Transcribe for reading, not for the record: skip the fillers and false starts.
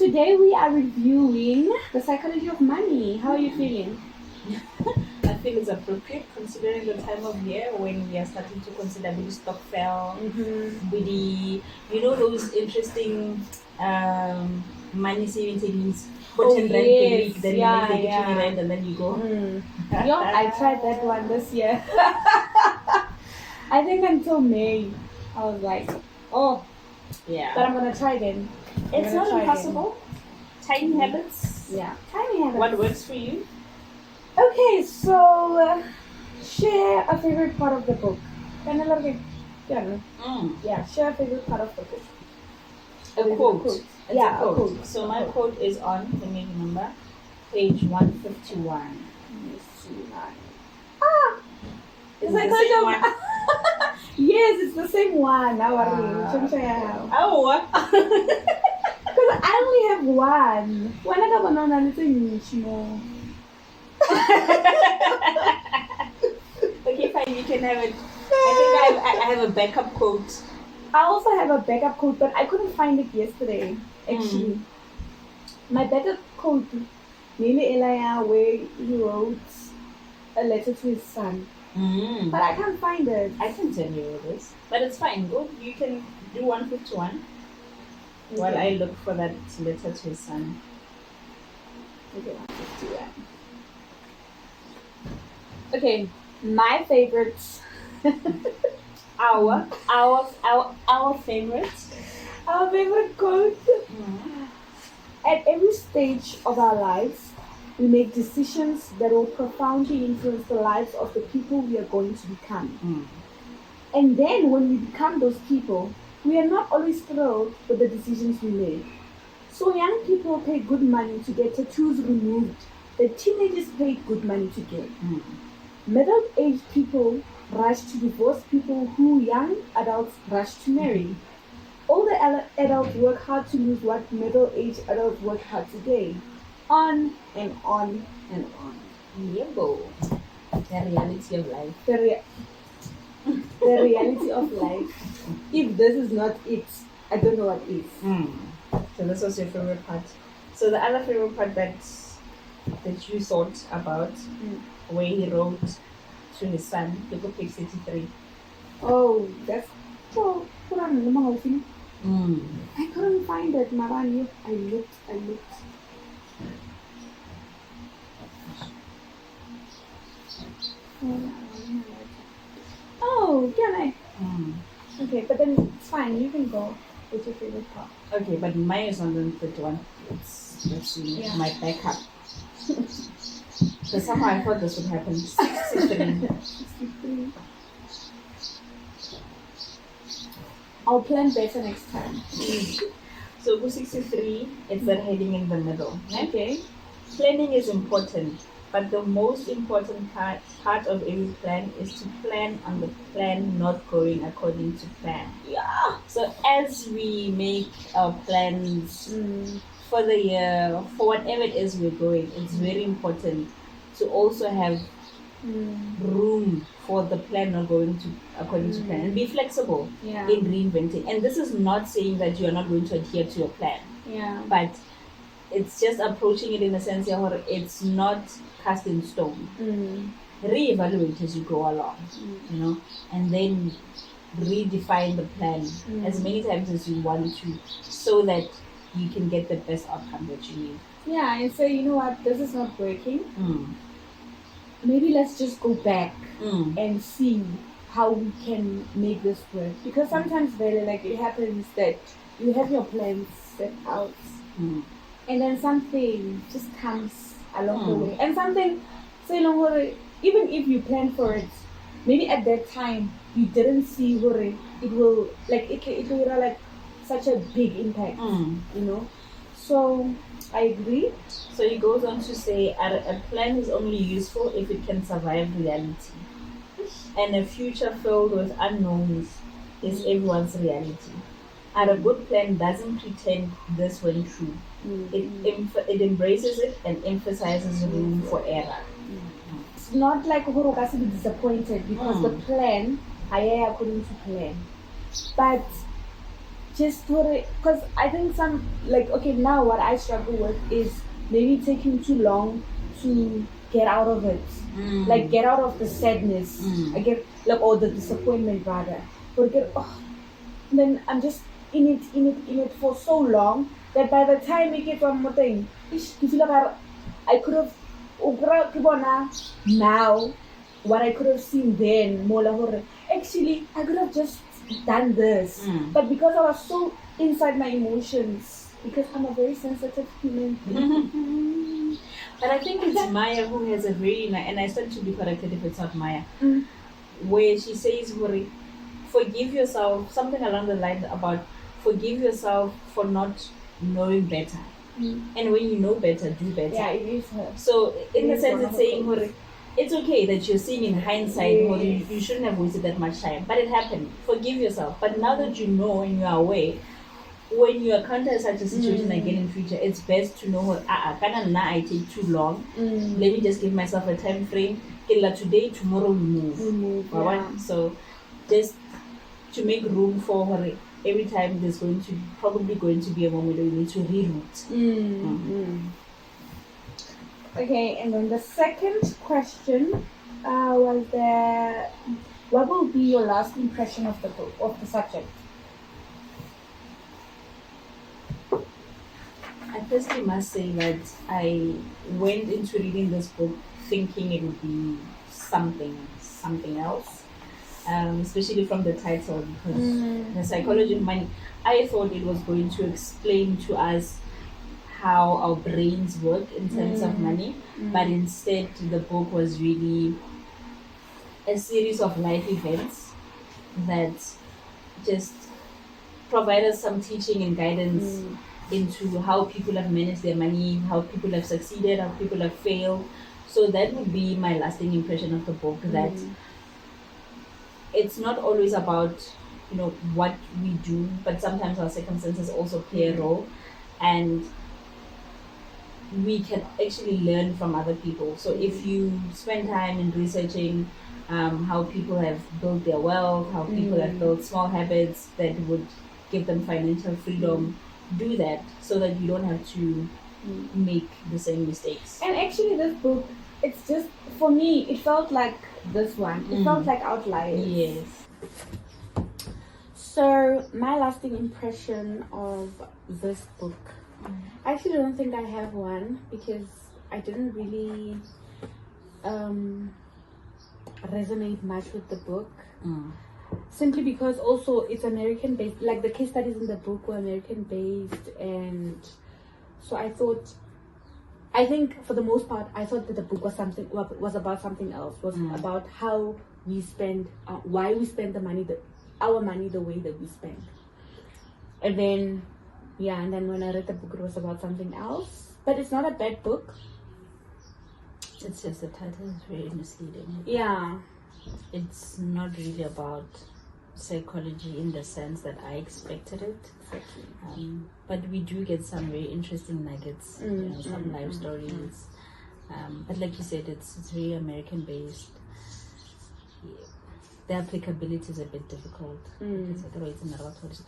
today we are reviewing the psychology of money. How are you feeling? I feel it's appropriate considering the time of year when we are starting to consider the stock fell, with the those interesting money saving techniques. Oh, 10 rand per yes. week, then Yeah, the next day get 20 yeah. rand and then you go. Yo, I tried that one this year. I think until May, I was like, oh, Yeah. but I'm gonna try again. It's not impossible. Tiny habits. Yeah, tiny habits. What works for you? Okay, so share a favorite part of the book. Yeah, share a favorite part of the book. A quote. It's Yeah, a quote. So my quote is on, let me remember, page 151. Let me see mine. Ah! Is It's it like the same one? Yes, it's the same one. Now what are Oh, because I only have one. When I go on a little more. okay, fine, you can have it. I think I have a backup quote. I also have a backup quote, but I couldn't find it yesterday. Actually, my backup quote, Nili Elia, where he wrote a letter to his son, but I can't find it. I can tell you what it is, but it's fine. Go, you can do 151 while I look for that letter to his son. Okay, 151. Okay, my favorites. Our favorite. Our favorite quote. At every stage of our lives, we make decisions that will profoundly influence the lives of the people we are going to become. And then when we become those people, we are not always thrilled with the decisions we make. So young people pay good money to get tattoos removed that teenagers paid good money to get. Middle-aged people rush to divorce people who young adults rush to marry. Older adults work hard to lose what middle-aged adults work hard to gain. On and on and on. Yebo. The reality of life. The reality of life. If this is not it, I don't know what is. So this was your favorite part. So the other favorite part that you thought about, where he wrote to his son, look at page 33. Oh, that's I couldn't find it, Marani. I looked. Oh, can I? Okay, but then it's fine. You can go with your favorite part. Okay, but mine is not the 31. Let's see, my backup. So somehow I thought this would happen. 63. 63. I'll plan better next time. So for 63, it's that heading in the middle. Okay. Planning is important, but the most important part of every plan is to plan on the plan not going according to plan. Yeah. So as we make our plans for the year, for whatever it is we're going, it's very important to also have room for the plan not going to according to plan, and be flexible in reinventing. And this is not saying that you are not going to adhere to your plan, but it's just approaching it in a sense where it's not cast in stone. Reevaluate as you go along, and then redefine the plan as many times as you want to, so that you can get the best outcome that you need. Yeah, and say, you know what, this is not working. Maybe let's just go back and see how we can make this work. Because sometimes, it happens that you have your plans set out, and then something just comes along the way. And something, even if you plan for it, maybe at that time you didn't see it will like such a big impact, So I agree. So he goes on to say, a plan is only useful if it can survive reality. And a future filled with unknowns is everyone's reality. And a good plan doesn't pretend this when true. It embraces it and emphasizes room for error. It's not like Horoka be disappointed because the plan, I couldn't plan. But just because I think some like okay now what I struggle with is maybe taking too long to get out of it, like get out of the sadness. I get like or the disappointment rather, but get then I'm just in it for so long that by the time we get one more thing, you feel like I could have now what I could have seen then more like actually I could have just done this, but because I was so inside my emotions because I'm a very sensitive human being. But I think it's Maya who has a very nice, and I stand to be corrected if it's not Maya, Mm. where she says, forgive yourself, something along the line about forgive yourself for not knowing better. And when you know better, do better. Yeah, it is her. So in It the is sense one it's of saying those. it's okay that you're seeing in hindsight Yes. you shouldn't have wasted that much time. But it happened. Forgive yourself. But now that you know and you are aware, when you encounter such a situation again in future, it's best to know I take too long. Let me just give myself a time frame. Today, tomorrow we move. Yeah. So just to make room for her every time there's probably going to be a moment where you need to reroute. Okay, and then the second question was there. What will be your last impression of the book of the subject? I personally must say that I went into reading this book thinking it would be something else, especially from the title because the psychology of money. I thought it was going to explain to us how our brains work in terms of money, but instead the book was really a series of life events that just provide us some teaching and guidance into how people have managed their money, how people have succeeded, how people have failed. So that would be my lasting impression of the book, that it's not always about what we do, but sometimes our circumstances also play a role, and we can actually learn from other people. So if you spend time in researching how people have built their wealth, how people have built small habits that would give them financial freedom, do that so that you don't have to make the same mistakes. And actually, this book, it's just for me. It felt like this one. It felt like Outliers. Yes. So my lasting impression of this book, I actually don't think I have one because I didn't really resonate much with the book. Simply because also it's American based, like the case studies in the book were American based, and so I think for the most part I thought that the book was about something else, was about how we spend, why we spend our money the way that we spend. And then when I read the book it was about something else, but it's not a bad book. It's just the title is very misleading. Yeah. It's not really about psychology in the sense that I expected it. Exactly. But we do get some very interesting nuggets, some life stories. But like you said, it's very American based. Yeah. The applicability is a bit difficult because otherwise it's not about what is